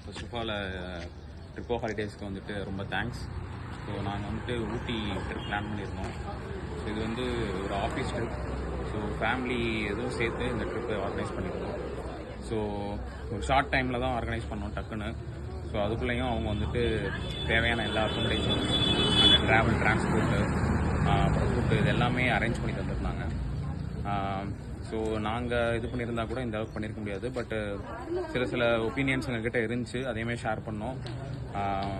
First of all ட்ரிப்போ ஹாலிடேஸ்க்கு வந்துட்டு ரொம்ப thanks. So நாங்கள் வந்துட்டு ஊட்டி ட்ரிப் பிளான் பண்ணியிருந்தோம். ஸோ இது வந்து ஒரு ஆஃபீஸ் ட்ரிப். ஸோ ஃபேமிலி எதுவும் சேர்த்து இந்த ட்ரிப்பை ஆர்கனைஸ் பண்ணியிருந்தோம். ஸோ ஒரு ஷார்ட் டைமில் தான் ஆர்கனைஸ் பண்ணோம் டக்குன்னு. ஸோ அதுக்குள்ளேயும் அவங்க வந்துட்டு தேவையான எல்லா அக்கோமடேஷன், அந்த ட்ராவல், டிரான்ஸ்போர்ட்டு, அப்புறம் ஃபுட்டு இது எல்லாமே அரேஞ்ச் பண்ணி தந்துருந்தாங்க. ஸோ நாங்கள் இது பண்ணியிருந்தா கூட இந்த அளவுக்கு பண்ணியிருக்க முடியாது. பட்டு சில ஒப்பீனியன்ஸ் எங்ககிட்ட இருந்துச்சு, அதேமாதிரி ஷேர் பண்ணோம்.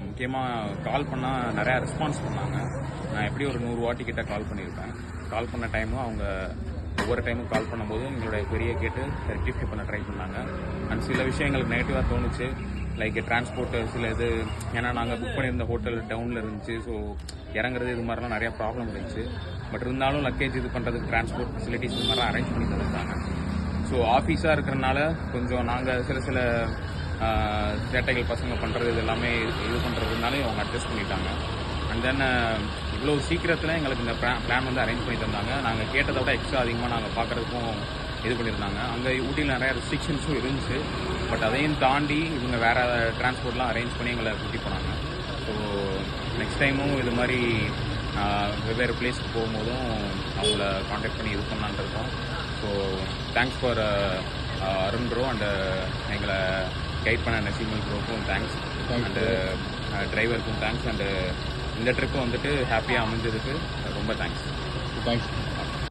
முக்கியமாக கால் பண்ணால் நிறையா ரெஸ்பான்ஸ் பண்ணாங்க. நான் எப்படி ஒரு 100 வாட்டி கிட்ட கால் பண்ணியிருப்பேன். கால் பண்ண டைமும் அவங்க ஒவ்வொரு டைமும் கால் பண்ணும்போது எங்களுடைய பெரிய கேட்டு ரெக்டிஃபை பண்ண ட்ரை பண்ணாங்க. அண்ட் சில விஷயம் எங்களுக்கு நெகட்டிவாக தோணுச்சு. லைக் டிரான்ஸ்போர்ட்டு சில இது, ஏன்னா நாங்கள் புக் பண்ணியிருந்த ஹோட்டல் டவுனில் இருந்துச்சு. ஸோ இறங்குறது இது மாதிரிலாம் நிறையா ப்ராப்ளம் இருந்துச்சு. பட் இருந்தாலும் லக்கேஜ் இது பண்ணுறதுக்கு டிரான்ஸ்போர்ட் ஃபெசிலிட்டிஸ் இது மாதிரிலாம் அரேஞ்ச் பண்ணி தந்துருந்தாங்க. ஸோ ஆஃபீஸாக இருக்கிறனால கொஞ்சம் நாங்கள் சில சேட்டைகள் பசங்க பண்ணுறது இது எல்லாமே இது பண்ணுறதுனாலே அவங்க அட்ஜஸ்ட் பண்ணிட்டாங்க. அண்ட் தென் இவ்வளோ சீக்கிரத்தில் எங்களுக்கு இந்த பிளான் வந்து அரேஞ்ச் பண்ணி தந்தாங்க. நாங்கள் கேட்டதை விட எக்ஸ்ட்ரா அதிகமாக நாங்கள் பார்க்குறதுக்கும் இது பண்ணியிருந்தாங்க. அங்கே ஊட்டியில் நிறையா ரெஸ்ட்ரிக்ஷன்ஸும் இருந்துச்சு. பட் அதையும் தாண்டி இவங்க வேறு டிரான்ஸ்போர்ட்லாம் அரேஞ்ச் பண்ணி எங்களை கூட்டி போனாங்க. ஸோ நெக்ஸ்ட் டைமும் இது மாதிரி வெவ்வேறு பிளேஸ்க்கு போகும்போதும் அவங்கள காண்டாக்ட் பண்ணி இது பண்ணலான்ட்டு இருக்கோம். So thanks for Arun bro and எங்களை கைட் பண்ண நசீமல் ப்ரோக்கும் தேங்க்ஸ். அண்டு டிரைவருக்கும் தேங்க்ஸ். அண்டு இந்த ட்ரிப்பு வந்துட்டு ஹாப்பியாக அமைஞ்சதுக்கு ரொம்ப தேங்க்ஸ்.